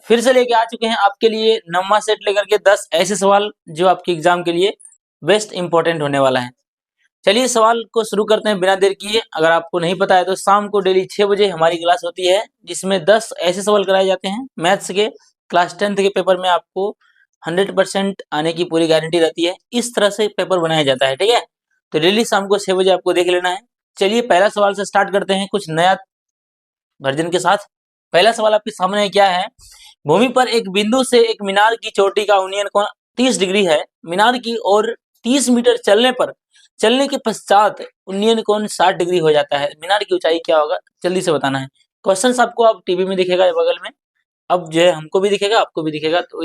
फिर से लेके आ चुके हैं आपके लिए 9वां सेट लेकर के 10 ऐसे सवाल जो आपके एग्जाम के लिए बेस्ट इंपॉर्टेंट होने वाला है। चलिए सवाल को शुरू करते हैं बिना देर किए। अगर आपको नहीं पता है तो शाम को डेली 6 बजे हमारी क्लास होती है जिसमें 10 ऐसे सवाल कराए जाते हैं मैथ्स के। क्लास 10th के पेपर में आपको 100% आने की पूरी गारंटी रहती है। इस तरह से पेपर बनाया जाता है, ठीक है। तो डेली शाम को 6 बजे आपको देख लेना है। चलिए पहला सवाल से स्टार्ट करते हैं कुछ नया वर्जन के साथ। पहला सवाल आपके सामने क्या है। भूमि पर एक बिंदु से एक मीनार की चोटी का उन्नयन कोण 30 डिग्री है। मीनार की ओर 30 मीटर चलने के पश्चात उन्नयन कोण 60 डिग्री हो जाता है। मीनार की ऊंचाई क्या होगा, जल्दी से बताना है। क्वेश्चन आपको अब टीवी में दिखेगा बगल में, अब जो है हमको भी दिखेगा आपको भी दिखेगा, तो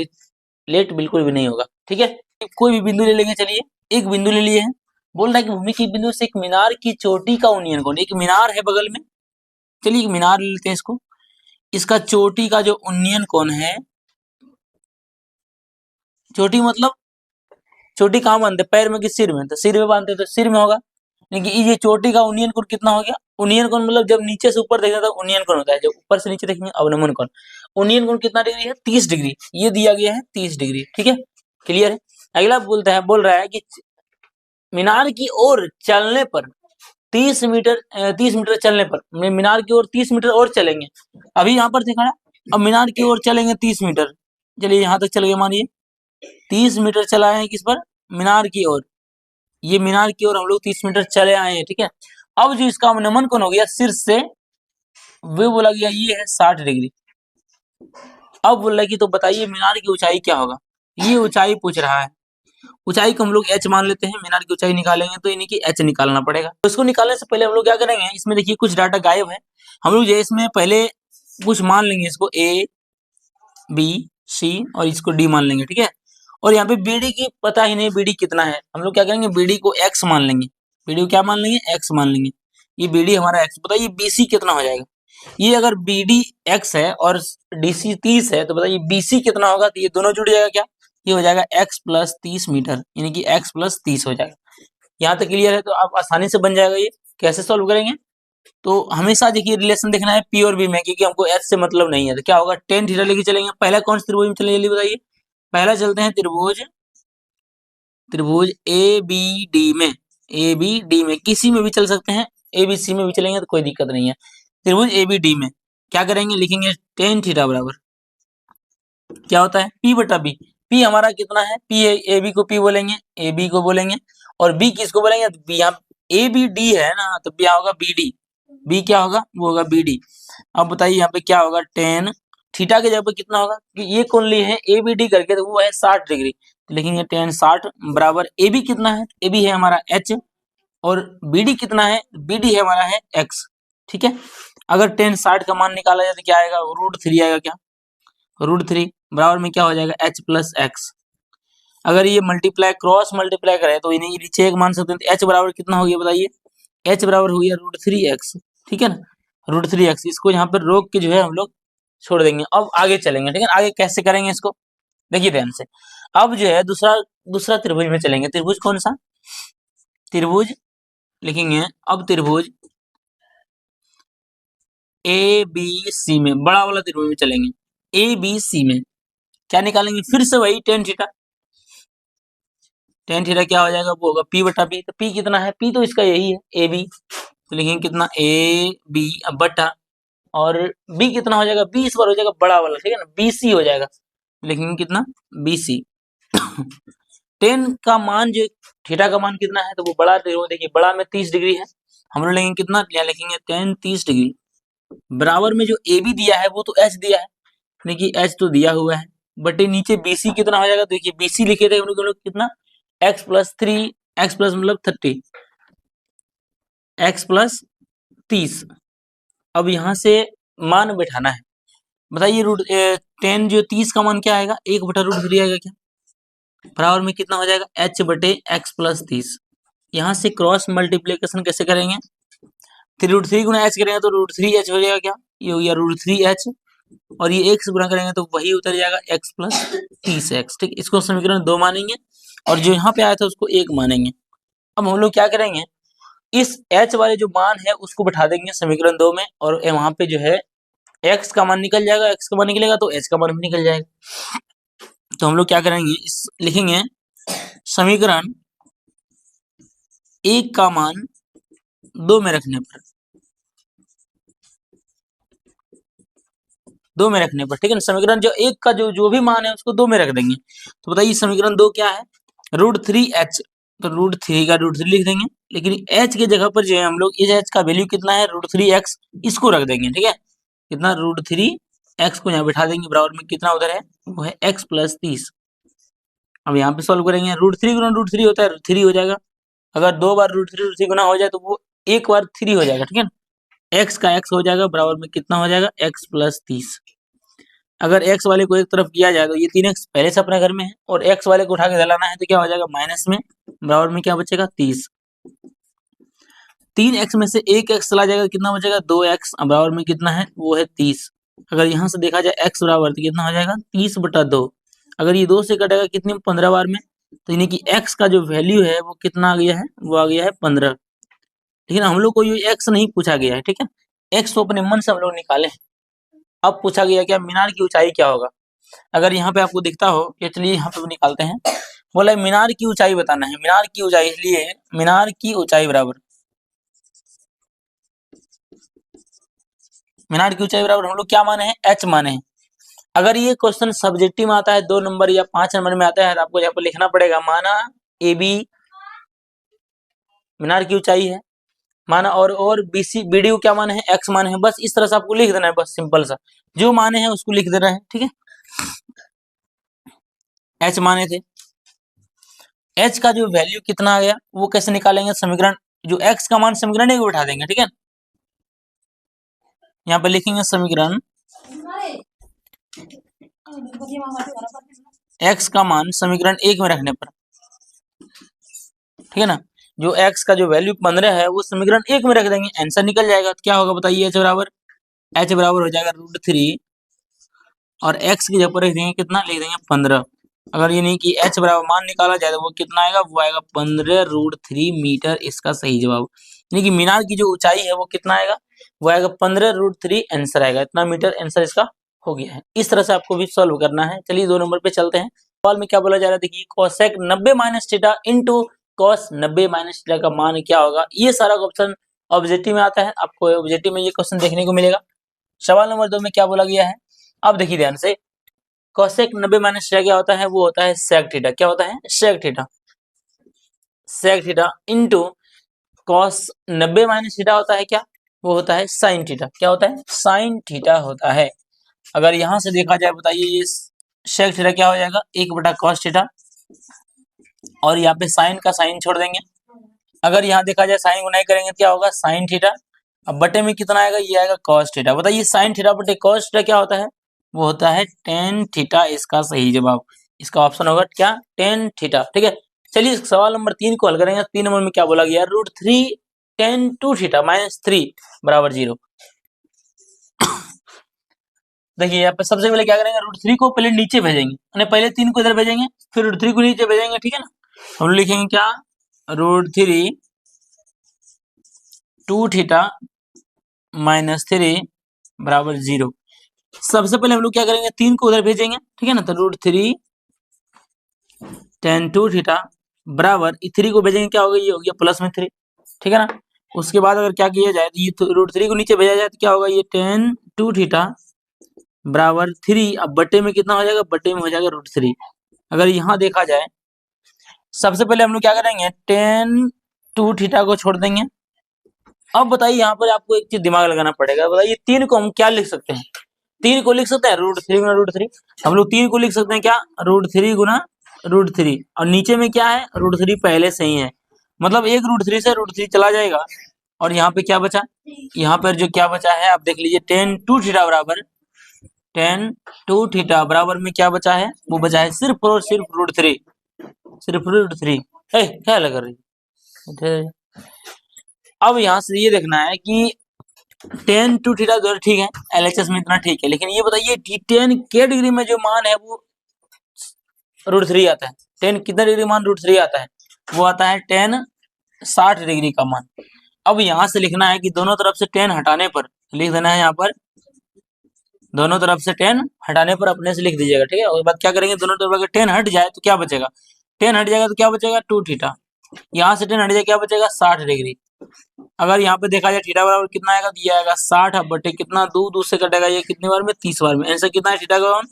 लेट बिल्कुल भी नहीं होगा, ठीक है। कोई भी बिंदु ले लेंगे, चलिए एक बिंदु ले लिए हैं। बोल रहा है कि भूमि की बिंदु से एक मीनार की चोटी का उन्नयन कोण, एक मीनार है बगल में, चलिए एक मीनार ले लेते हैं इसको। इसका चोटी का जो उन्नयन कोण है, चोटी मतलब चोटी कहाँ बांधते, पैर में कि सिर में, तो सिर में बांधते तो सिर में होगा। लेकिन ये चोटी का उन्नयन कोण कितना हो गया, उन्नयन कोण मतलब जब नीचे से ऊपर देखेंगे तो उन्नयन कोण होता है, जब ऊपर से नीचे देखेंगे अवनमन कोण। उन्नयन कोण कितना डिग्री है, 30 डिग्री, ये दिया गया है 30 डिग्री, ठीक है, क्लियर है। अगला बोल रहा है कि मीनार की ओर चलने पर 30 मीटर चलने पर, मीनार की ओर 30 मीटर और चलेंगे। अभी यहाँ पर देखा, अब मीनार की ओर चलेंगे 30 मीटर, चलिए यहाँ तक चल गए, मानिए 30 मीटर चला है किस पर, मीनार की ओर। ये मीनार की ओर हम लोग 30 मीटर चले आए हैं, ठीक है। अब जो इसका नमन कोण हो गया शीर्ष से, वो बोला गया ये है 60 डिग्री। अब बोल रहा है कि तो बताइए मीनार की ऊंचाई क्या होगा। ये ऊंचाई पूछ रहा है, ऊंचाई को हम लोग h मान लेते हैं। मीनार की ऊंचाई निकालेंगे तो यानी कि h निकालना पड़ेगा। तो इसको निकालने से पहले हम लोग क्या करेंगे, इसमें देखिए कुछ डाटा गायब है, हम लोग जो इसमें पहले कुछ मान लेंगे, इसको a b c और इसको d मान लेंगे, ठीक है। और यहाँ पे BD की पता ही नहीं, BD कितना है, हम लोग क्या करेंगे BD को x मान लेंगे। BD को क्या मान लेंगे, x मान लेंगे। ये BD हमारा x, बताइए BC कितना हो जाएगा। ये अगर BD x है और DC 30 है तो बताइए BC कितना होगा। तो ये दोनों जुड़ जाएगा क्या, ये हो जाएगा x प्लस 30 मीटर, यानी कि x प्लस 30 हो जाएगा। यहाँ तक क्लियर है, तो आप आसानी से बन जाएगा। ये कैसे सॉल्व करेंगे, तो हमेशा देखिए रिलेशन देखना है P और B में, क्योंकि हमको h से मतलब नहीं है। तो क्या होगा, tan थीटा लेके चलेंगे। पहला कौन सी त्रिभुज में चलेंगे जल्दी बताइए। पहला चलते हैं त्रिभुज ABD में, ABD में किसी में भी चल सकते हैं, ABC में भी चलेंगे तो कोई दिक्कत नहीं है। त्रिभुज ABD में क्या करेंगे, लिखेंगे tan थीटा बराबर क्या होता है, P बटा B। P हमारा कितना है, P है, AB को P बोलेंगे, AB को बोलेंगे, और B किसको बोलेंगे, B यहाँ ABD है ना, तो B होगा BD, B क्या होगा, वो होगा BD। अब बताइए यहाँ पे क्या होगा, tan थीटा के जगह पे कितना होगा, कि ये कौन लिए है ABD करके, तो वो है 60 डिग्री, तो लिखेंगे tan 60 बराबर AB कितना है, AB है हमारा h, और BD कितना है, BD है हमारा है x, ठीक है। अगर tan 60 का मान निकाला जाए तो क्या आएगा, √3 आएगा, क्या √3 बराबर में क्या हो जाएगा, h प्लस एक्स। अगर ये मल्टीप्लाई क्रॉस मल्टीप्लाई करें तो इन्हें नीचे एक मान सकते हैं, तो h बराबर कितना हो गया बताइए, h बराबर हो गया √3x, ठीक है ना, √3x। इसको यहाँ पर रोक के जो है हम लोग छोड़ देंगे। अब आगे चलेंगे, ठीक है। आगे कैसे करेंगे इसको देखिए ध्यान से। अब जो है दूसरा त्रिभुज में चलेंगे। त्रिभुज कौन सा, त्रिभुज लिखेंगे, अब त्रिभुज ABC में, बड़ा वाला त्रिभुज में चलेंगे। ABC में क्या निकालेंगे, फिर से वही tan थीटा। tan थीटा क्या हो जाएगा, वो होगा P बटा B। तो P कितना है, P तो इसका यही है AB, तो लिखेंगे कितना AB बटा, और B कितना हो जाएगा, B इस बार हो जाएगा बड़ा वाला, ठीक है ना, BC हो जाएगा, लिखेंगे कितना BC। tan का मान जो थीटा का मान कितना है, तो वो बड़ा देखिए बड़ा में 30 डिग्री है, हम लोग लेंगे कितना, यहाँ लिखेंगे tan 30 डिग्री बराबर में जो AB दिया है वो तो h दिया है, देखिए h तो दिया हुआ है, बटे नीचे BC कितना हो जाएगा, देखिए BC लिखे थे हम लोग कितना, x प्लस 3, x प्लस मतलब 30, x प्लस 30। अब यहाँ से मान बैठाना है, बताइए tan जो 30 का मान क्या आएगा, 1 बटा √3 आएगा क्या, बराबर में कितना हो जाएगा, h बटे x प्लस 30। यहाँ से क्रॉस मल्टीप्लीकेशन कैसे करेंगे, 3√3 गुना h करेंगे तो √3h हो जाएगा, क्या ये हो गया √3h, और ये x गुना करेंगे तो वही उतर जाएगा x प्लस 30x, ठीक। इसको समीकरण 2 मानेंगे, और जो यहाँ पे आया था उसको 1 मानेंगे। अब हम लोग क्या करेंगे, इस h वाले जो मान है उसको बैठा देंगे समीकरण 2 में, और वहां पे जो है एक्स का मान निकल जाएगा, एक्स का मान निकलेगा तो एच का मान भी निकल जाएगा। तो हम लोग क्या करेंगे, इस लिखेंगे समीकरण एक का मान 2 में रखने पर, 2 में रखने पर, ठीक है ना। समीकरण जो एक का जो भी मान है उसको 2 में रख देंगे। तो बताइए समीकरण 2 क्या है, √3h, तो √3 का √3 लिख देंगे, लेकिन h की जगह पर जो है हम लोग इस h का वैल्यू कितना है √3x, इसको रख देंगे, ठीक है। कितना √3x को यहाँ बिठा देंगे, बराबर में कितना उधर है, वो है x + 30। अब यहाँ पे सॉल्व करेंगे, √3 गुना √3 होता है 3 हो जाएगा। अगर 2 बार √3 गुना हो जाए तो वो एक बार 3 हो जाएगा, ठीक है ना। x का x हो जाएगा, बराबर में कितना हो जाएगा, x + 30। अगर x वाले को एक तरफ किया जाए तो ये 3x पहले से अपने घर में है, और x वाले को उठा के जलाना है तो क्या हो जाएगा माइनस में, बराबर में क्या बचेगा 30। 3x में से 1x चला जाएगा, कितना बचेगा 2x, बराबर में कितना है, वो है 30। अगर यहाँ से देखा जाए x बराबर तो कितना हो जाएगा 30/2। अगर ये 2 से कटेगा कितने 15 बार में, तो यानी कि x का जो वैल्यू है वो कितना आ गया है, वो आ गया है 15। लेकिन हम लोग को ये x नहीं पूछा गया है, ठीक है। x तो अपने मन से हम लोग निकाले। अब पूछा गया क्या, मीनार की ऊंचाई क्या होगा। अगर यहाँ पे आपको दिखता हो, ये चलिए यहाँ पे निकालते हैं। बोला मीनार की ऊंचाई बताना है, मीनार की ऊंचाई, इसलिए मीनार की ऊंचाई बराबर, मीनार की ऊंचाई बराबर हम लोग क्या माने हैं, h माने हैं। अगर ये क्वेश्चन सब्जेक्टिव में आता है 2 नंबर या 5 नंबर में आता है तो आपको यहाँ पर लिखना पड़ेगा, माना AB मीनार की ऊंचाई है, माना और BC BD को क्या माने हैं, x माने हैं। बस इस तरह से आपको लिख देना है, बस सिंपल सा जो माने हैं उसको लिख देना है, ठीक है। h माने थे, h का जो वैल्यू कितना आ गया वो कैसे निकालेंगे, समीकरण जो x का मान समीकरण एक उठा देंगे, ठीक है। यहाँ पे लिखेंगे समीकरण x का मान समीकरण 1 में रखने पर, ठीक है ना। जो x का जो वैल्यू 15 है वो समीकरण 1 में रख देंगे, आंसर निकल जाएगा। तो क्या होगा बताइए, h बराबर हो जाएगा √3, और x की जगह पर लिख देंगे कितना, लिख देंगे 15। अगर ये नहीं कि h बराबर मान निकाला जाए तो वो कितना आएगा, वो आएगा 15√3 मीटर, इसका सही जवाब। यानी कि मीनार की जो ऊंचाई है वो कितना आएगा, वो आएगा 15√3, आंसर आएगा इतना मीटर, आंसर इसका हो गया है। इस तरह से आपको भी सॉल्व करना है। चलिए 2 नंबर पे चलते हैं। सवाल में क्या बोला जा रहा है, देखिए cosec 90 - theta into cos 90 - theta का मान क्या होगा। ये सारा ऑप्शन ऑब्जेक्टिव में आता है, आपको ऑब्जेक्टिव में ये क्वेश्चन देखने को मिलेगा। सवाल नंबर 2 में क्या बोला गया है, अब देखिए ध्यान से, कोसेक 90 - थीटा क्या होता है, वो होता है सेक थीटा। क्या होता है, sec theta. Sec theta into cos 90 - theta होता है क्या, वो होता है साइन थीटा। क्या होता है, साइन थीटा होता है। अगर यहां से देखा जाए बताइए, ये सेक थीटा क्या हो जाएगा, 1/cos थीटा, और यहाँ पे साइन का साइन छोड़ देंगे। अगर यहाँ देखा जाए साइन गुनाई करेंगे क्या होगा, साइन थीटा। अब बटे में कितना आएगा, ये आएगा कॉस थीटा। बताइए साइन थीटा बटे कॉस थीटा क्या होता है, वो होता है टेन थीटा, इसका सही जवाब। इसका ऑप्शन होगा क्या, टेन थीटा, ठीक है। चलिए सवाल नंबर 3 को हल करेंगे। 3 नंबर में क्या बोला गया, √3 tan 2 थीटा -3 बराबर 0। देखिए यहाँ पे सबसे पहले क्या करेंगे, √3 को पहले नीचे भेजेंगे, पहले 3 को इधर भेजेंगे, फिर √3 को नीचे भेजेंगे, ठीक है ना। हम लिखेंगे क्या, √3 2 थीटा -3 बराबर 0। सबसे पहले हम लोग क्या करेंगे, 3 को उधर भेजेंगे, ठीक है ना। तो √3 tan 2 थीटा बराबर 3 को भेजेंगे, क्या होगा, ये हो गया +3, ठीक है ना। उसके बाद अगर क्या किया जाए, तो ये √3 को नीचे भेजा जाए तो क्या होगा, ये tan 2 थीटा बराबर 3। अब बटे में कितना हो जाएगा, बटे में हो जाएगा √3। अगर यहाँ देखा जाए, सबसे पहले हम लोग क्या करेंगे, tan 2 थीटा को छोड़ देंगे। अब बताइए यहाँ पर आपको एक चीज दिमाग लगाना पड़ेगा। बताइए 3 को हम क्या लिख सकते हैं, 3 को लिख सकते हैं √3 गुना √3। हम लोग 3 को लिख सकते हैं क्या, √3 गुना √3, और नीचे में क्या है, √3 पहले से ही है, मतलब एक √3 से √3 चला जाएगा, और यहाँ पे क्या बचा, यहाँ पर जो क्या बचा है आप देख लीजिए, tan 2 थीटा बराबर, tan 2 थीटा बराबर में क्या बचा है, वो बचा है सिर्फ और सिर्फ √3, सिर्फ √3। क्या लग रही है। अब यहाँ से ये देखना है कि tan 2 थीटा जो ठीक है, LHS में इतना ठीक है, लेकिन ये बताइए tan के डिग्री में जो मान है वो √3 आता है। tan कितना डिग्री मान √3 आता है, वो आता है tan 60 डिग्री का मान। अब यहाँ से लिखना है कि दोनों तरफ से tan हटाने पर लिख देना है यहाँ पर दोनों तरफ से 10 हटाने पर अपने से लिख दीजिएगा, ठीक है। उसके बाद क्या करेंगे, दोनों तरफ अगर 10 हट जाए तो क्या बचेगा, 10 हट जाएगा तो क्या बचेगा 2 थीटा। यहाँ से 10 हट जाए क्या बचेगा 60 डिग्री। अगर यहाँ पे देखा जाए थीटा बराबर कितना आएगा, दिया आएगा 60 बटे कितना, 2 से कटेगा ये कितनी बार में, 30 बार में। आंसर कितना है थीटा का मान,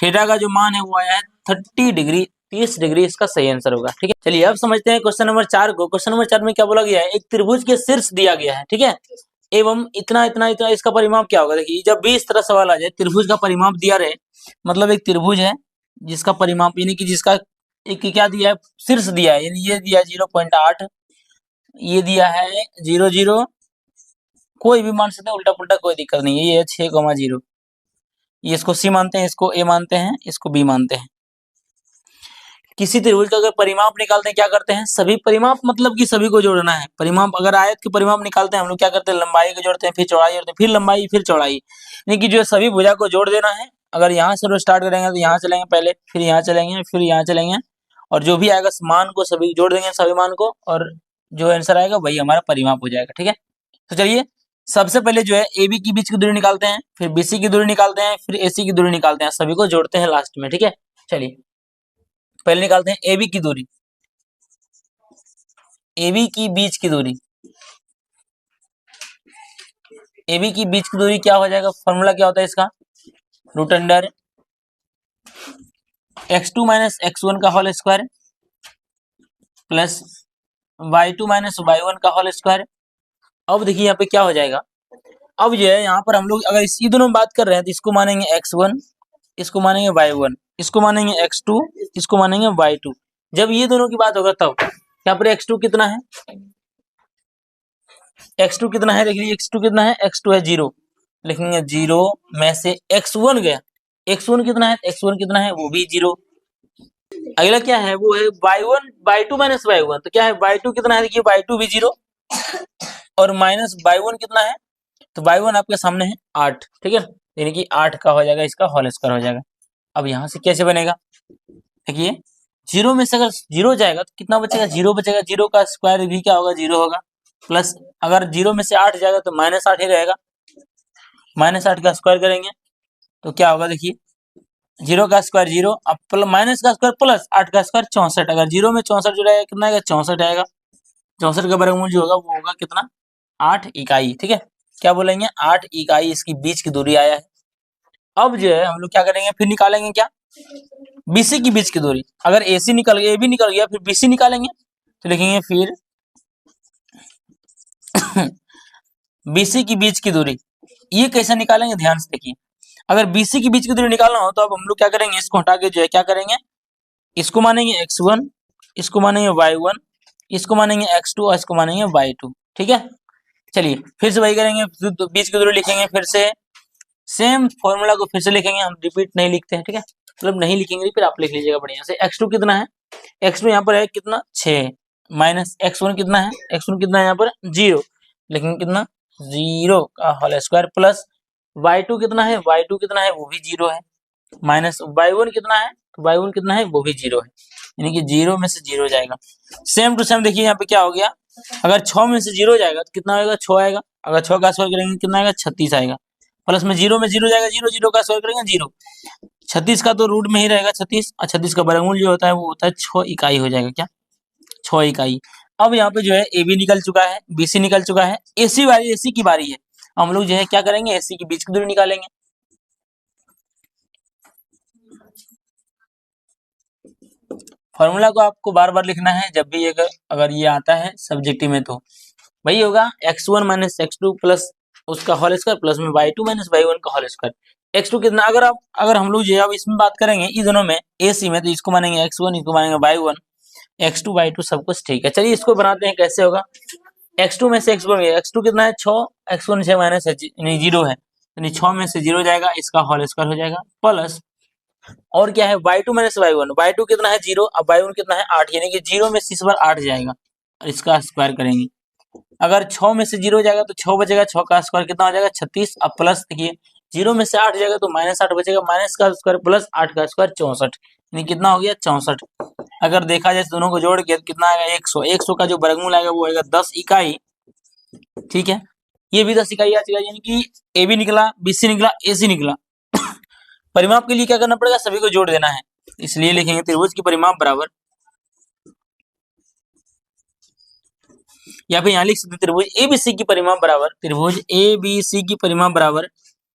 थीटा का जो मान है वो आया है 30 डिग्री, 30 डिग्री इसका सही आंसर होगा, ठीक है। चलिए अब समझते हैं क्वेश्चन नंबर 4 को। क्वेश्चन नंबर 4 में क्या बोला गया है, एक त्रिभुज के शीर्ष दिया गया है, ठीक है, एवं इतना इतना इतना इसका परिमाप क्या होगा। देखिए जब भी इस तरह सवाल आ जाए, त्रिभुज का परिमाप दिया रहे, मतलब एक त्रिभुज है जिसका परिमाप यानी कि जिसका एक क्या दिया है, शीर्ष दिया है, यानी ये दिया है 0.8, ये दिया है 0.0, कोई भी मान सकते हैं, उल्टा पुल्टा कोई दिक्कत नहीं है। ये है 6,0, ये इसको सी मानते हैं, इसको ए मानते हैं, इसको बी मानते हैं। किसी त्रिभुज का अगर परिमाप निकालते हैं क्या करते हैं, सभी परिमाप मतलब कि सभी को जोड़ना है। परिमाप अगर आयत के परिमाप निकालते हैं हम लोग क्या करते हैं, लंबाई को जोड़ते हैं, फिर चौड़ाई जोड़ते हैं, फिर लंबाई, फिर चौड़ाई, यानी कि जो सभी भुजा को जोड़ देना है। अगर यहाँ से स्टार्ट करेंगे तो यहाँ चलेंगे पहले, फिर यहाँ चलेंगे, फिर यहाँ चलेंगे, और जो भी आएगा मान को सभी जोड़ देंगे, सभी मान को, और जो आंसर आएगा वही हमारा परिमाप हो जाएगा, ठीक है। तो चलिए सबसे पहले जो है ए बी के बीच की दूरी निकालते हैं, फिर बीसी की दूरी निकालते हैं, फिर एसी की दूरी निकालते हैं, सभी को जोड़ते हैं लास्ट में, ठीक है। चलिए पहले निकालते हैं ए बी की दूरी, ए बी की बीच की दूरी, ए बी की बीच की दूरी क्या हो जाएगा, फॉर्मूला क्या होता है इसका, root under x2 minus x1 का whole square plus y2 minus y1 का होल स्क्वायर। अब देखिए यहाँ पे क्या हो जाएगा, अब जो है यहाँ पर हम लोग अगर इसी दोनों में बात कर रहे हैं तो इसको मानेंगे x1, इसको मानेंगे y1, इसको मानेंगे x2, इसको मानेंगे y2। जब ये दोनों की बात होगा तब यहाँ पर x2 कितना है, x2 कितना है, देखिए x2 कितना है, x2 है 0, लिखेंगे 0 में से x1 गया, x1 कितना है, x1 कितना है वो भी 0। अगला क्या है, वो है y1 y2 माइनस y1, तो क्या है y2 कितना है, देखिए y2 भी 0, और माइनस y1 कितना है, तो y1 आपके सामने है 8, ठीक है, यानी कि 8 का हो जाएगा, इसका होल स्क्वायर हो जाएगा। अब यहाँ से कैसे बनेगा, देखिए 0 में से अगर 0 जाएगा तो कितना बचेगा, 0 बचेगा, 0 का स्क्वायर भी क्या होगा 0 होगा, प्लस अगर 0 में से 8 जाएगा तो -8 ही रहेगा, -8 का स्क्वायर करेंगे तो क्या होगा, देखिए 0 का स्क्वायर 0, अब माइनस का स्क्वायर प्लस 8 का स्क्वायर 64, अगर 0 में 64 जुड़ेगा कितना आएगा 64 आएगा, 64 का वर्गमूल जो होगा वो होगा कितना 8 इकाई, ठीक है। क्या बोलेंगे 8 इकाई इसकी बीच की दूरी आया है। अब जो है हम लोग क्या करेंगे, फिर निकालेंगे क्या, बीसी की बीच की दूरी। अगर एसी निकल गया, ए भी निकल गया, फिर बीसी निकालेंगे तो लिखेंगे फिर बीसी की बीच की दूरी। ये कैसे निकालेंगे ध्यान से देखिए, अगर बीसी की बीच की दूरी निकालना हो तो अब हम लोग क्या करेंगे, इसको हटा के जो है क्या करेंगे, इसको मानेंगे x1, इसको मानेंगे y1, इसको मानेंगे x2 और इसको मानेंगे y2, ठीक है। चलिए फिर से वही करेंगे, बीच की दूरी लिखेंगे, फिर से सेम फॉर्मूला को फिर से लिखेंगे, हम रिपीट नहीं लिखते हैं, ठीक है, मतलब नहीं लिखेंगे, फिर आप लिख लीजिएगा बढ़िया से। x2 कितना है, x2 यहाँ पर है कितना 6, माइनस x1 कितना है, x1 कितना है यहाँ पर 0, लेकिन कितना 0 का होल स्क्वायर, प्लस y2 कितना है, y2 कितना है वो भी 0 है, माइनस y1 कितना है, तो y1 कितना है वो भी 0 है, यानी कि 0 में से 0 जाएगा। सेम टू सेम देखिए यहाँ पे क्या हो गया, अगर 6 में से 0 जाएगा तो कितना आएगा 6 आएगा, अगर 6 का स्क्वायर करेंगे कितना आएगा 36 आएगा, प्लस में 0 जाएगा 0, 0 का स्क्वायर करेंगे 0, 36 का तो रूट में ही रहेगा 36, और 36 का वर्गमूल जो होता है वो होता है 6 इकाई हो जाएगा, क्या 6 इकाई। अब यहाँ पे जो है ए बी निकल चुका है, बी सी निकल चुका है, एसी की बारी है, हम लोग जो है क्या करेंगे, एसी की बीच की दूरी निकालेंगे। फॉर्मूला को आपको बार बार लिखना है जब भी अगर ये आता है सब्जेक्टिव में, तो वही होगा x1 माइनस x2 प्लस उसका होल स्क्वायर प्लस में y2 माइनस y1 का होल स्क्वायर। x2 कितना, अगर हम लोग जो है अब इसमें बात करेंगे इस दोनों में एसी में, तो इसको मानेंगे x1, इसको मानेंगे y1, x2 y2 सब कुछ ठीक है। चलिए इसको बनाते हैं, कैसे होगा, x2 में से x1 गया, x2 कितना है 6, x1 6 माइनस यानी 0 है, यानी 6 में से 0 जाएगा, इसका होल स्क्वायर हो जाएगा, प्लस और क्या है y2 माइनस y1, y2 कितना है 0, अब y1 कितना है 8, यानी कि 0 में से इस बार 8 जाएगा और इसका स्क्वायर करेंगे। अगर 6 में से 0 जाएगा तो 6 बचेगा, 6 का स्क्वायर कितना हो जाएगा 36, अब प्लस देखिए 0 में से 8 जाएगा तो -8 बचेगा, माइनस का स्क्वायर प्लस 8 का स्क्वायर 64, यानी कितना हो गया 64। अगर देखा जाए दोनों को जोड़ के कितना आएगा 100, 100 का जो वर्गमूल आएगा वो आएगा 10 इकाई, ठीक है। ये भी 10 इकाई आ चुका है, यानी कि ए बी निकला, बी सी निकला, ए सी निकला। परिमाप के लिए क्या करना पड़ेगा, सभी को जोड़ देना है, इसलिए लिखेंगे त्रिभुज की परिमाप बराबर, या फिर यहाँ लिख सकते त्रिभुज ए बी सी की परिमाप बराबर, त्रिभुज ए बी सी की परिमाप बराबर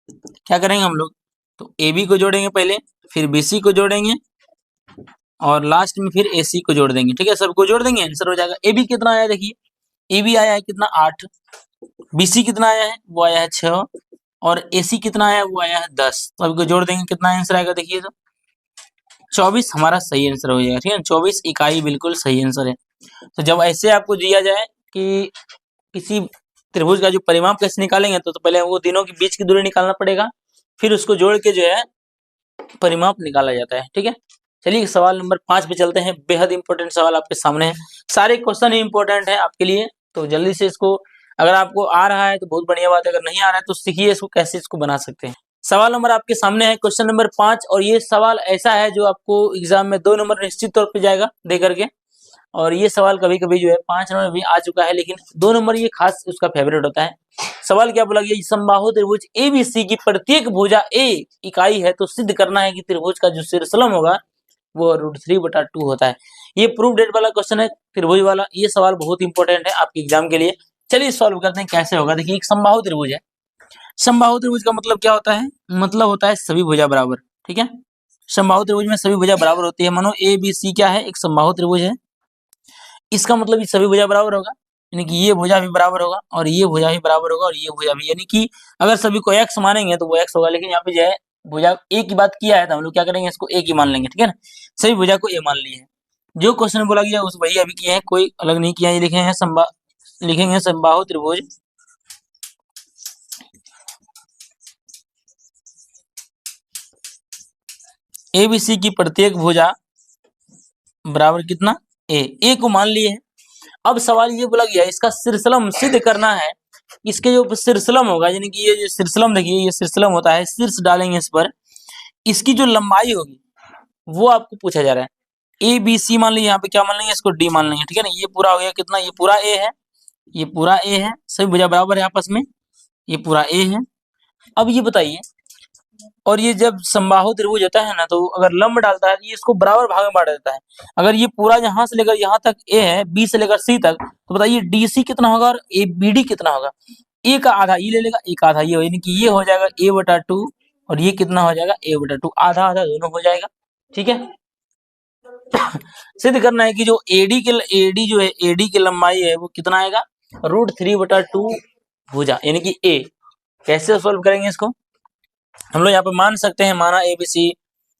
क्या करेंगे हम लोग, तो ए बी को जोड़ेंगे पहले, फिर बी सी को जोड़ेंगे और लास्ट में फिर ए सी को जोड़ देंगे। ठीक है, सबको जोड़ देंगे, आंसर हो जाएगा। ए बी कितना आया देखिए, ए बी आया है कितना 8, बी सी कितना आया है वो आया है 6 और ए सी कितना आया है वो आया है 10। तो सबको जोड़ देंगे, कितना आंसर आएगा देखिए, तो 24 हमारा सही आंसर हो जाएगा। ठीक है, 24 इकाई बिल्कुल सही आंसर है। तो जब ऐसे आपको दिया जाए कि किसी त्रिभुज का जो परिमाप कैसे निकालेंगे, तो पहले वो तीनों के बीच की दूरी निकालना पड़ेगा, फिर उसको जोड़ के जो है परिमाप निकाला जाता है। ठीक है, चलिए सवाल नंबर 5 पे चलते हैं। बेहद इंपॉर्टेंट सवाल आपके सामने है, सारे क्वेश्चन ही इंपॉर्टेंट है आपके लिए, तो जल्दी से इसको, अगर आपको आ रहा है तो बहुत बढ़िया बात है, अगर नहीं आ रहा है तो सीखिए इसको कैसे इसको बना सकते हैं। सवाल नंबर आपके सामने है, क्वेश्चन नंबर 5, और ये सवाल ऐसा है जो आपको एग्जाम में 2 नंबर निश्चित तौर पे जाएगा दे करके, और ये सवाल कभी कभी जो है 5 नंबर भी आ चुका है, लेकिन 2 नंबर ये खास उसका फेवरेट होता है। सवाल क्या बोला गया, समबाहु त्रिभुज एबीसी की प्रत्येक भुजा ए इकाई है, तो सिद्ध करना है कि त्रिभुज का जो शीर्षलंब होगा वो √3/2 होता है। ये प्रूफ डेट वाला क्वेश्चन है, त्रिभुज वाला। ये सवाल बहुत इंपॉर्टेंट है आपके एग्जाम के लिए। चलिए सॉल्व करते हैं कैसे होगा। देखिए, एक समबाहु त्रिभुज है, समबाहु त्रिभुज का मतलब क्या होता है, मतलब होता है सभी भुजा बराबर। ठीक है, समबाहु त्रिभुज में सभी भुजा बराबर होती है। मानो ए बी सी क्या है, एक समबाहु त्रिभुज है, इसका मतलब ये सभी भुजा बराबर होगा, यानी कि ये भुजा भी बराबर होगा और ये भुजा भी बराबर होगा और ये भुजा भी, यानी कि अगर सभी को x मानेंगे तो वो x होगा, लेकिन यहाँ पे जो है भुजा ए की बात किया है तो हम लोग क्या करेंगे, इसको ए की मान लेंगे। ठीक है ना, सभी भुजा को ए मान लिए है। जो क्वेश्चन बोला गया उस वही अभी किए हैं, कोई अलग नहीं किया है। लिखे हैं लिखेंगे समबाहु त्रिभुज एबीसी की प्रत्येक भुजा बराबर कितना, ए को मान लिए है। अब सवाल ये बोला गया इसका शीर्षलंब सिद्ध करना है। इसके जो शीर्षलंब होगा, यानी कि ये जो शीर्षलंब देखिए, ये शीर्षलंब होता है, शीर्ष डालेंगे इस पर, इसकी जो लंबाई होगी वो आपको पूछा जा रहा है। ए बी सी मान लीजिए, यहाँ पे क्या मान लेंगे, इसको डी मान लेंगे। ठीक है ना, ये पूरा हो गया कितना, ये पूरा ए है, ये पूरा ए है, सभी भुजा बराबर है आपस में, ये पूरा ए है। अब ये बताइए, और ये जब समबाहु त्रिभुज होता है ना, तो अगर लंब डालता है तो ये इसको बराबर भाग में बांट देता है। अगर ये पूरा यहाँ से लेकर यहाँ तक ए है, बी से लेकर सी तक, तो बताइए डी सी कितना होगा और ए बी डी कितना होगा। ए का आधा ये ले लेगा, एक आधा ये, यानी कि ये हो जाएगा a/2 और ये कितना हो जाएगा a/2, आधा आधा दोनों हो जाएगा। ठीक है, सिद्ध करना है कि जो एडी जो है, एडी की लंबाई है वो कितना आएगा, √3/2 भुजा, यानी कि ए। कैसे सोल्व करेंगे इसको, हम लोग यहाँ पे मान सकते हैं, माना एबीसी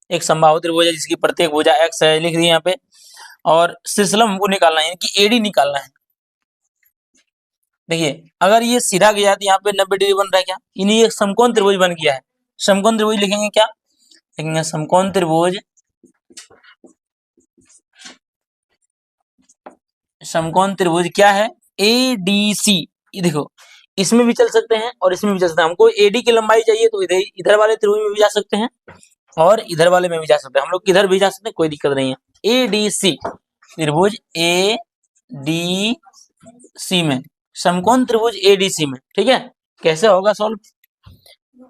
एक समबाहु त्रिभुज है जिसकी प्रत्येक भुजा x है, लिख दिए यहाँ पे, और शीर्षलंब हमको निकालना है, यानी कि एडी निकालना है। देखिए, अगर ये सीधा गया तो यहाँ पे 90 डिग्री बन रहा है क्या, यानी ये समकोण त्रिभुज बन गया है। समकोण त्रिभुज लिखेंगे क्या, लिखेंगे समकोण त्रिभुज, समकोण त्रिभुज क्या है, एडीसी। ये देखो, इसमें भी चल सकते हैं और इसमें भी चल सकते हैं। हमको एडी की लंबाई चाहिए तो इधर वाले त्रिभुज में भी जा सकते हैं और इधर वाले में भी जा सकते हैं। हम लोग किधर भी जा सकते हैं, कोई दिक्कत नहीं है। एडीसी त्रिभुज ए डी सी में, समकोण त्रिभुज एडीसी में। ठीक है, कैसे होगा सॉल्व,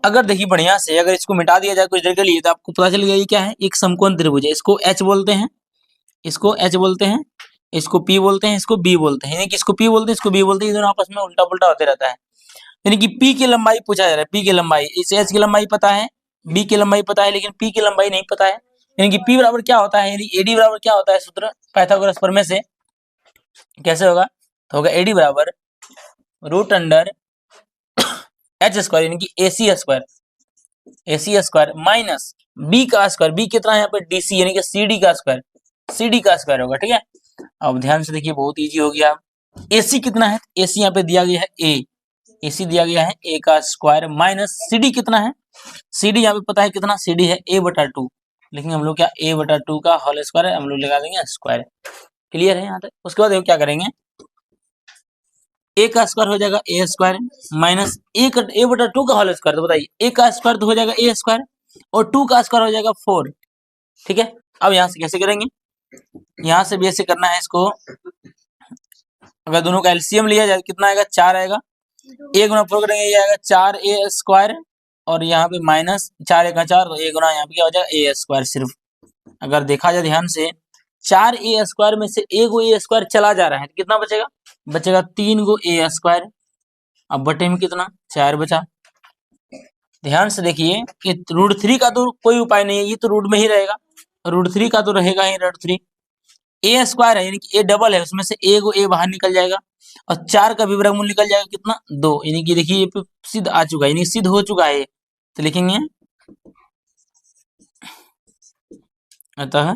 अगर देखिए बढ़िया से, अगर इसको मिटा दिया जाए कुछ देर के लिए तो आपको पता चल गया ये क्या है, एक समकोण त्रिभुज है। इसको एच बोलते हैं, इसको एच बोलते हैं, इसको पी बोलते हैं, इसको बी बोलते हैं, यानी कि इसको पी बोलते हैं, इसको बी बोलते हैं, ये दोनों आपस में उल्टा पुल्टा होते रहता है। यानी कि पी की लंबाई पूछा जा रहा है, पी की लंबाई, इस एच की लंबाई पता है, बी की लंबाई पता है, लेकिन पी की लंबाई नहीं पता है। यानी कि पी बराबर क्या होता है, यानी एडी बराबर क्या होता है, सूत्र पाइथागोरस प्रमेय से कैसे होगा, तो होगा एडी बराबर √h², यानी कि AC² माइनस बी का स्क्वायर, बी कितना है यहाँ पे डीसी, यानी कि CD का स्क्वायर होगा। ठीक है, अब ध्यान से देखिए, बहुत इजी हो गया। AC कितना है, AC यहाँ पे दिया गया है A, AC दिया गया है A का स्क्वायर माइनस CD कितना है, CD यहाँ पे पता है कितना, CD है a/2, लेकिन हम लोग क्या a/2 का होल स्क्वायर है, हम लोग लगा देंगे स्क्वायर। क्लियर है यहाँ तक। उसके बाद क्या करेंगे, a का स्क्वायर हो जाएगा a² माइनस a/2 का होल स्क्वायर, तो बताइए a का स्क्वायर तो हो जाएगा a² और 2 का स्क्वायर हो जाएगा 4। ठीक है, अब यहाँ से कैसे करेंगे, यहाँ से भी ऐसे करना है इसको। अगर दोनों का एलसीएम लिया जाए कितना आएगा, 4 आएगा, ए गुना 4 करेंगे, ये आएगा 4a² और यहाँ पे माइनस 4 1 4, तो ए गुना यहाँ पे क्या हो जाएगा a² सिर्फ। अगर देखा जाए ध्यान से 4a² में से ए गो a² चला जा रहा है, तो कितना बचेगा? बचेगा 3 गो a²। अब बटे में कितना 4 बचा। ध्यान से देखिए कि √3 का तो कोई उपाय नहीं है, ये तो रूट में ही रहेगा, √3 का तो रहेगा ही √3। a² है यानी कि a डबल है, उसमें से ए गो a बाहर निकल जाएगा और 4 का भी वर्गमूल निकल जाएगा कितना 2, यानी कि देखिए ये सिद्ध आ चुका है, यानी सिद्ध हो चुका है। तो लिखेंगे अतः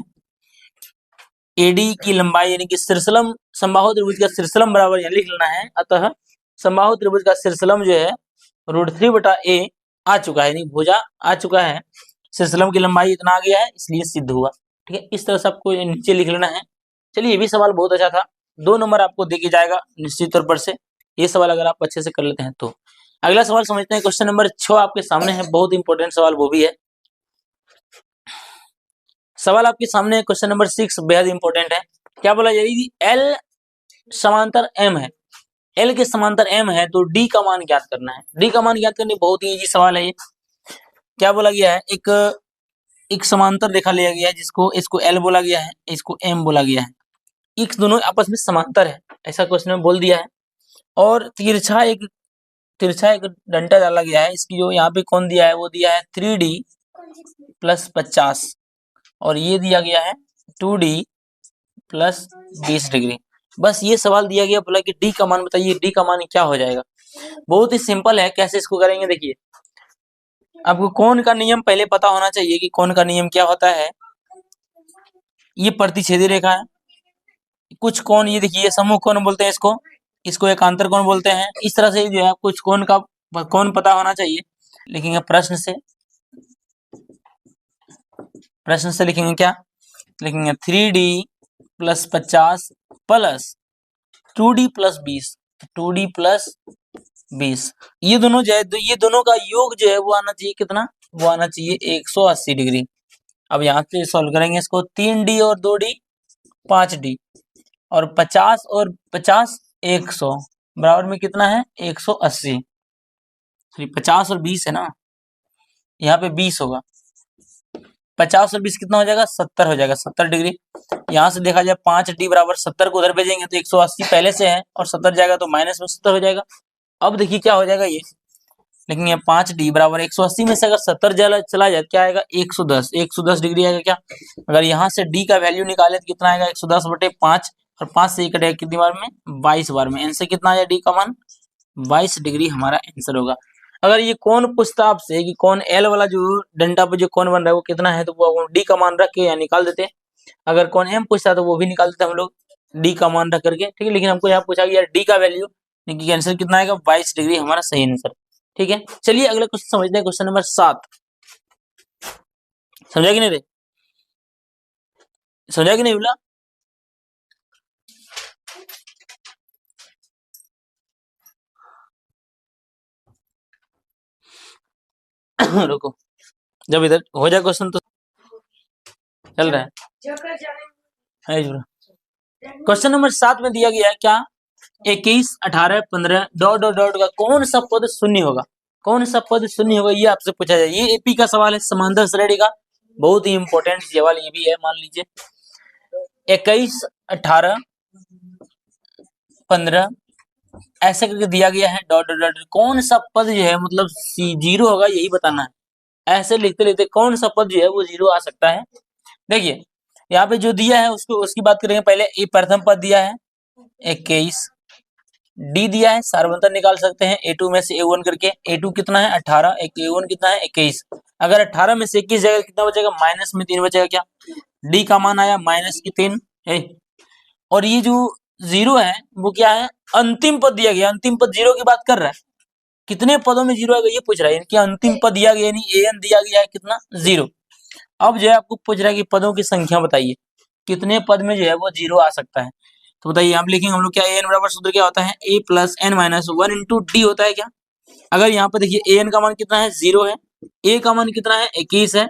एडी की लंबाई यानी कि शीर्षलम समबाहु त्रिभुज का शीर्षलम बराबर यहाँ लिख लेना है। अतः समबाहु त्रिभुज का शीर्षलम जो है √3/a आ चुका है, यानी भुजा आ चुका है, शीर्षलम की लंबाई इतना आ गया है, इसलिए सिद्ध हुआ। ठीक है, इस तरह से आपको नीचे लिख लेना है। चलिए, ये भी सवाल बहुत अच्छा था, 2 नंबर आपको देके जाएगा निश्चित तौर पर से, ये सवाल अगर आप अच्छे से कर लेते हैं तो। अगला सवाल समझते हैं, क्वेश्चन नंबर 6 आपके सामने है, बहुत इंपॉर्टेंट सवाल वो भी है। सवाल आपके सामने है, क्वेश्चन नंबर 6 बेहद इंपॉर्टेंट है। क्या बोला जा रही थी? एल समांतर एम है, एल के समांतर एम है, तो डी का मान ज्ञात करना है। डी का मान ज्ञात करने बहुत ही इजी सवाल है ये। क्या बोला गया है? एक समांतर रेखा लिया गया है, जिसको इसको एल बोला गया है, इसको एम बोला गया है, एक दोनों आपस में समांतर है, ऐसा क्वेश्चन में बोल दिया है। और तिरछा एक डंडा डाला गया है, इसकी जो यहाँ पे कौन दिया है वो दिया है 3D + 50 और ये दिया गया है 2D + 20 डिग्री। बस ये सवाल दिया गया, बोला कि डी का मान बताइए, डी का मान क्या हो जाएगा। बहुत ही सिंपल है, कैसे इसको करेंगे देखिए। आपको कोण का नियम पहले पता होना चाहिए कि कोण का नियम क्या होता है। ये प्रतिच्छेदी रेखा है, कुछ कोण ये देखिए समूह कोण बोलते हैं इसको एकांतर कोण बोलते हैं। इस तरह से जो है कुछ कोण का कोण पता होना चाहिए। लिखेंगे प्रश्न से लिखेंगे क्या? लिखेंगे 3D + 50 + 2D + 20, 2D + 20, ये दोनों जो है, ये दोनों का योग जो है वो आना चाहिए कितना? वो आना चाहिए 180 डिग्री। अब यहाँ से सॉल्व करेंगे इसको, 3D और 2D 5D और 50 और 50 100 बराबर में कितना है? 180। 50 और 20 है ना, यहाँ पे 20 होगा, 50 और 20 कितना हो जाएगा? 70 हो जाएगा, 70 डिग्री। यहाँ से देखा जाए 5D बराबर 70 को उधर भेजेंगे तो 180 पहले से है और 70 जाएगा तो माइनस में 70 हो जाएगा। अब देखिए क्या हो जाएगा, ये लेकिन 5D बराबर 180 में से अगर 70 चला जाए क्या आएगा? 110 डिग्री आएगा क्या? अगर यहाँ से D का वैल्यू निकाले तो कितना आएगा? 110/5 और 5 से कटेगा कितनी बार में? 22 बार में। आंसर कितना आया? D का मान 22 डिग्री हमारा आंसर होगा। अगर ये कौन पूछता आपसे कि कौन एल वाला जो डंडा पे जो कौन बन रहा है वो कितना है, तो वो डी का मान रख के या निकाल देते। अगर कौन एम पूछता तो वो भी निकाल देते हम लोग डी का मान रख करके। ठीक है, लेकिन हमको यहाँ पूछा गया डी का वैल्यू, लेकिन आंसर कितना आएगा? 22 डिग्री हमारा सही आंसर। ठीक है, चलिए अगला क्वेश्चन समझते हैं, क्वेश्चन नंबर 7। समझा कि नहीं रे? समझा कि नहीं बोला? रुको, जब इधर हो जाए क्वेश्चन तो चल रहा है। क्वेश्चन नंबर 7 में दिया गया है क्या? 21, 18, 15 ... का कौन सा पद शून्य होगा? कौन सा पद शून्य होगा ये आपसे पूछा जाए। ये एपी का सवाल है, समांतर श्रेणी का, बहुत ही इंपॉर्टेंट सवाल ये भी है। मान लीजिए 21, 18, 15 ऐसे करके दिया गया है ... कौन सा पद जो है मतलब 0 होगा यही बताना है। ऐसे लिखते लिखते कौन सा पद जो है वो 0 आ सकता है। देखिए यहाँ पे जो दिया है उसकी बात करेंगे पहले। ये प्रथम पद दिया है 21, डी दिया है, सार्वंतर निकाल सकते हैं A2 में से A1 करके। A2 कितना है? 18, A1 कितना है? 21। अगर 18 में से 21 जाएगा कितना बचेगा? माइनस में 3 बचेगा क्या? डी का मान आया -3 है। और ये जो 0 है वो क्या है? अंतिम पद दिया गया, अंतिम पद 0 की बात कर रहा है। कितने पदों में 0 आएगा ये पूछ रहा है, कि अंतिम पद दिया गया यानी an दिया गया है कितना? 0। अब जो है आपको पूछ रहा है कि पदों की संख्या बताइए, कितने पद में जो है वो 0 आ सकता है। तो बताइए, आप लिखेंगे हम लोग क्या? an बराबर सूत्र क्या होता है? a + n - 1 × d होता है क्या? अगर यहाँ पर देखिए an का मान कितना है? 0 है, a का मान कितना है? 21 है,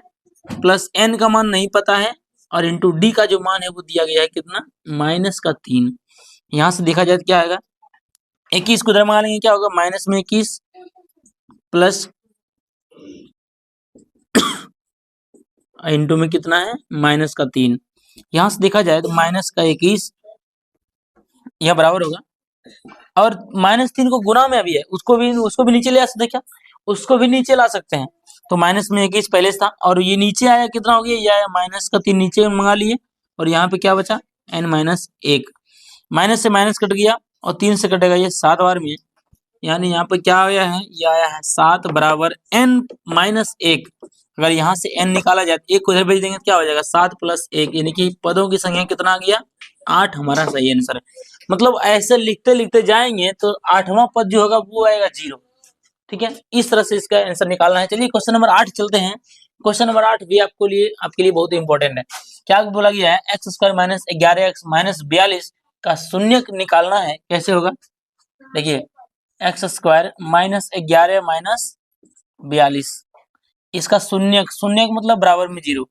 प्लस n का मान नहीं पता है, और इंटू d का जो मान है वो दिया गया है कितना? -3। यहाँ से देखा जाए तो क्या आएगा? 21 को इधर मंगा लेंगे, क्या होगा माइनस में 21 प्लस इंटू में कितना है माइनस का 3। यहां से देखा जाए तो माइनस का 21 यह बराबर होगा, और -3 को गुना में अभी है, उसको भी नीचे ले आ सकते हैं क्या, उसको भी नीचे ला सकते हैं। तो माइनस में 21 पहले से था, और ये नीचे आया कितना हो गया, ये आया माइनस का 3 नीचे मंगा लिए, और यहाँ पे क्या बचा n-1, माइनस से माइनस कट गया और 3 से कटेगा ये 7 बार में, यानी यहाँ पे क्या आया है, ये आया है 7 बराबर n-1। अगर यहाँ से n निकाला जाए तो 1 को इधर भेज देंगे तो क्या हो जाएगा 7 + 1, यानी कि पदों की संख्या कितना आ गया 8, हमारा सही आंसर है। मतलब ऐसे लिखते लिखते जाएंगे तो 8वां पद जो होगा वो आएगा 0। ठीक है, इस तरह से इसका आंसर निकालना है। चलिए क्वेश्चन नंबर 8 चलते हैं। क्वेश्चन नंबर 8 भी आपके लिए बहुत इंपॉर्टेंट है। क्या बोला गया है, x² - 11x - 42 का शून्यक निकालना है। कैसे होगा, देखिए x² - 11 - 42 इसका शून्यक मतलब बराबर में 0,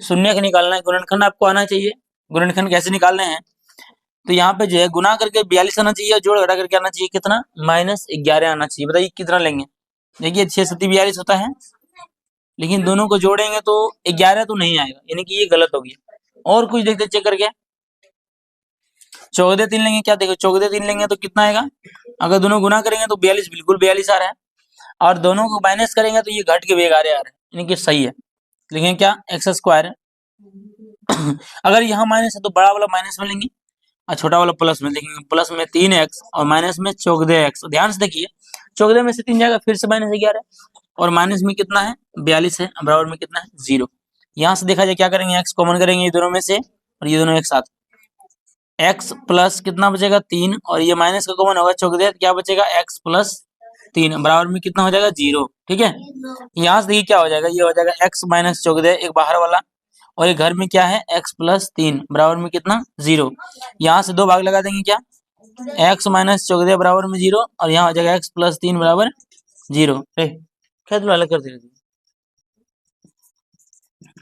शून्यक निकालना है। गुणनखंड आपको आना चाहिए। गुणनखंड कैसे निकालने हैं, तो यहाँ पे जो है गुना करके 42 आना चाहिए, और जोड़ घटा करके आना चाहिए कितना -11 आना चाहिए। बताइए कितना लेंगे, देखिए 6 × 7 = 42 होता है, लेकिन दोनों को जोड़ेंगे तो 11 तो नहीं आएगा, यानी कि ये गलत हो गया। और कुछ देखते चेक करके, 14 3 लेंगे, क्या देखो 14 3 लेंगे तो कितना आएगा, अगर दोनों गुना करेंगे तो 42 बिल्कुल 42 आ रहा है, और दोनों को माइनस करेंगे तो ये घट के बेग आ रहा है, यानी कि सही है। लेकिन क्या x², अगर यहाँ माइनस है तो बड़ा वाला माइनस में लेंगे और छोटा वाला प्लस में देखेंगे। प्लस में 3x और माइनस में 14x। ध्यान से देखिए 14 में से 3 जाएगा, फिर से -11, और माइनस में कितना है 42 है, बराबर में कितना है 0। यहाँ से देखा जाए क्या करेंगे, x कॉमन करेंगे ये दोनों में से, और ये दोनों एक साथ, x प्लस कितना बचेगा 3, और ये माइनस का कॉमन होगा 14, क्या बचेगा x + 3 बराबर में कितना हो जाएगा 0। ठीक है, यहाँ से देखिए क्या हो जाएगा, ये हो जाएगा x - 14 एक बाहर वाला, और ये घर में क्या है x + 3 बराबर में कितना 0। यहाँ से 2 भाग लगा देंगे, क्या x - 14 बराबर में 0, और यहाँ हो जाएगा x + 3 बराबर 0। खैर अलग कर दीजिए,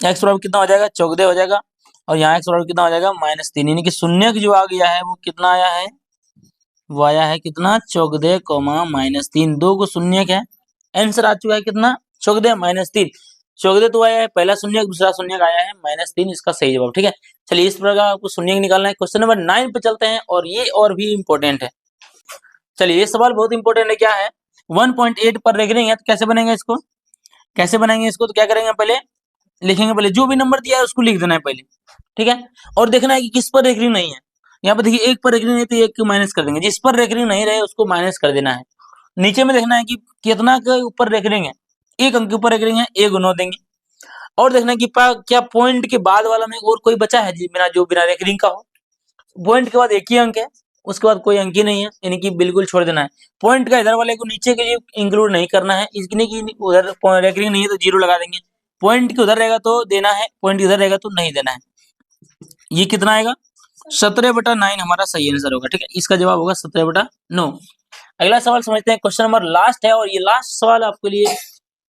x बराबर कितना हो जाएगा 14 हो जाएगा, और यहाँ x बराबर कितना हो जाएगा -3, यानी कि शून्यक जो आ गया है वो कितना आया है, वो आया है कितना 14, -3, 2 को शून्यक है, आंसर आ चुका है कितना 14 -3। 14 तो आया है पहला शून्यक, दूसरा शून्यक आया है -3, इसका सही जवाब। ठीक है, चलिए इस प्रकार आपको शून्यक निकालना है। क्वेश्चन नंबर 9 पे चलते हैं, और ये और भी इम्पोर्टेंट है। चलिए ये सवाल बहुत इंपॉर्टेंट है, क्या है 1.8 पर रेगरिंग है, तो कैसे बनेगा इसको, कैसे बनाएंगे इसको, तो क्या करेंगे पहले लिखेंगे, पहले जो भी नंबर दिया है उसको लिख देना है पहले। ठीक है, और देखना है कि किस पर रेगरिंग नहीं है। यहाँ पर देखिए 1 पर रेगरिंग है तो 1 को माइनस कर देंगे, जिस पर रेगरिंग नहीं रहे उसको माइनस कर देना है। नीचे में देखना है कि कितना के ऊपर रेगरिंग है, 1 अंक के ऊपर रेगरिंग है, 1 गुना देंगे। और देखना है कि क्या पॉइंट के बाद वाला में और कोई बचा है जो बिना रेगरिंग का हो। पॉइंट के बाद एक ही अंक है, उसके बाद कोई अंक ही नहीं है, यानी कि बिल्कुल छोड़ देना है। पॉइंट का इधर वाले को नीचे के लिए इंक्लूड नहीं करना है, इसलिए कि उधर रेगरिंग नहीं है तो 0 लगा देंगे। पॉइंट के उधर रहेगा तो देना है, पॉइंट इधर रहेगा तो नहीं देना है। ये कितना आएगा 17/9 हमारा सही आंसर होगा। ठीक है, इसका जवाब होगा 17/9। अगला सवाल समझते हैं, क्वेश्चन नंबर लास्ट है, और ये लास्ट सवाल आपके लिए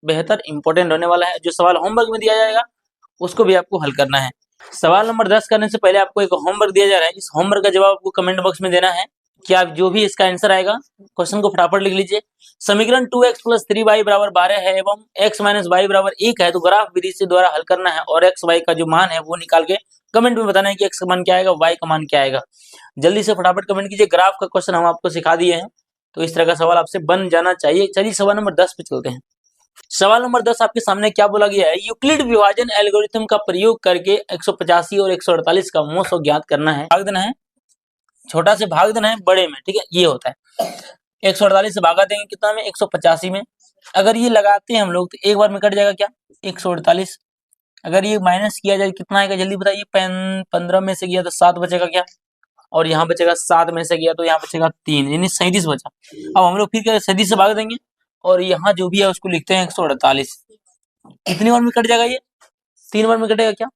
बेहतर इंपॉर्टेंट होने वाला है। जो सवाल होमवर्क में दिया जाएगा उसको भी आपको हल करना है। सवाल नंबर 10 करने से पहले आपको एक होमवर्क दिया जा रहा है, इस होमवर्क का जवाब आपको कमेंट बॉक्स में देना है। कि आप जो भी इसका आंसर आएगा क्वेश्चन को फटाफट लिख लीजिए। समीकरण 2x + 3y = 12 है एवं x - y = 1 है, तो ग्राफ विधि से द्वारा हल करना है, और x y का जो मान है वो निकाल के कमेंट में बताना है कि x का मान क्या आएगा, y का मान क्या आएगा। जल्दी से फटाफट कमेंट कीजिए। ग्राफ का क्वेश्चन हम आपको सिखा दिए हैं, तो इस तरह का सवाल आपसे बन जाना चाहिए। चलिए सवाल नंबर 10 पे चलते हैं। सवाल नंबर 10 आपके सामने क्या बोला गया है, यूक्लिड विभाजन एल्गोरिथम का प्रयोग करके 185 और 148 का मोह ज्ञात करना है। भाग देना है, छोटा से भाग देना है बड़े में। ठीक है, ये होता है 148 से भागा देंगे कितना में 185 में। अगर ये लगाते हैं हम लोग तो एक बार में कट जाएगा क्या 148। अगर ये माइनस किया जाए कितना आएगा जल्दी बताइए, 15 में से गया तो 7 बचेगा क्या, और यहाँ बचेगा 7 में से गया तो यहाँ बचेगा 3, यानी 37 बचा। अब हम लोग फिर क्या 37 से भाग देंगे, और यहाँ जो भी है उसको लिखते हैं 148। कितनी बार में कट जाएगा ये, 3 बार में कटेगा क्या,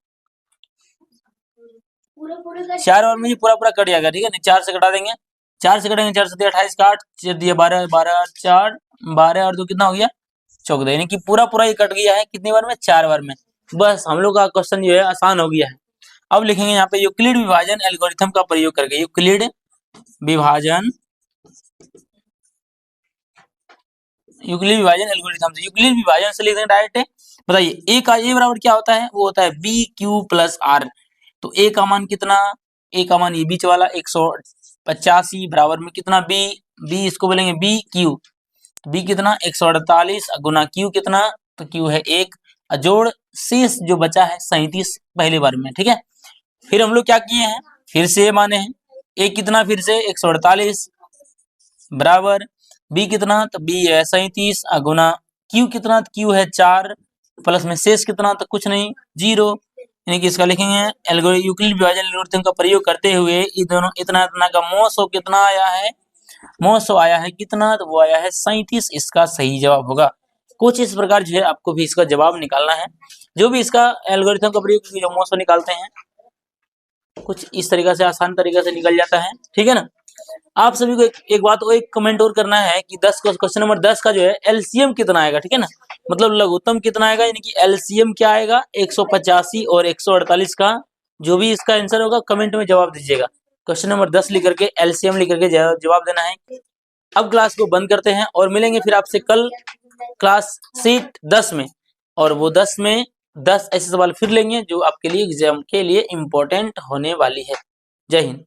4 बार में ये पूरा कट जाएगा। ठीक है, 4 से कटा देंगे, 4 से कटेंगे 4 से 28 का 8 दिया 12 12 4 12 और 2 कितना हो गया 14, यानी कि पूरा ये कट गया है कितनी बार में 4 बार में। बस हम लोग का क्वेश्चन जो है आसान हो गया है। अब लिखेंगे यहाँ पे यूक्लिड विभाजन एल्गोरिथम का प्रयोग करके, यूक्लिड विभाजन यूक्लिड विभाजन एल्गोरिथम से, यूक्लिड विभाजन से लिख देंगे डायरेक्ट है। बताइए ए का ए बराबर क्या होता है, वो होता है बी क्यू प्लस आर। तो ए का मान कितना, ए का मान ये बीच वाला 185 बराबर में कितना बी, बी इसको बोलेंगे बी क्यू, बी कितना 148 गुना क्यू कितना, तो क्यू है 1, जोड़ शेष जो बचा है 37 पहले बार में, ठीक है। फिर हम लोग क्या किए हैं, फिर से माने हैं ए कितना, फिर से 148 बराबर बी कितना, तो बी है 37 गुना क्यू कितना, तो क्यू है 4 प्लस में शेष कितना, तो कुछ नहीं 0, यानी कि इसका लिखेंगे यूक्लिड विभाजन एल्गोरिथम का प्रयोग करते हुए ये दोनों इतना इतना का मौसो कितना आया है, मौसो आया है कितना, तो वो आया है 37, इसका सही जवाब होगा। कुछ इस प्रकार जो है आपको भी इसका जवाब निकालना है, जो भी इसका एल्गोरिथम का प्रयोग करके जो मौसो निकालते हैं कुछ इस तरीका से आसान तरीके से निकल जाता है, ठीक है ना। आप सभी को एक बात और एक कमेंट और करना है कि 10 का क्वेश्चन नंबर 10 का जो है एलसीएम कितना आएगा, ठीक है ना, मतलब लघुत्तम कितना आएगा, यानी कि एलसीएम क्या आएगा 185 और 148 का, जो भी इसका आंसर होगा कमेंट में जवाब दीजिएगा। क्वेश्चन नंबर 10 लिख करके एलसीएम लिख करके जवाब देना है। अब क्लास को बंद करते हैं और मिलेंगे फिर आपसे कल क्लास सीट 10 में, और वो 10 में 10 ऐसे सवाल फिर लेंगे जो आपके लिए एग्जाम के लिए इम्पोर्टेंट होने वाली है। जय हिंद।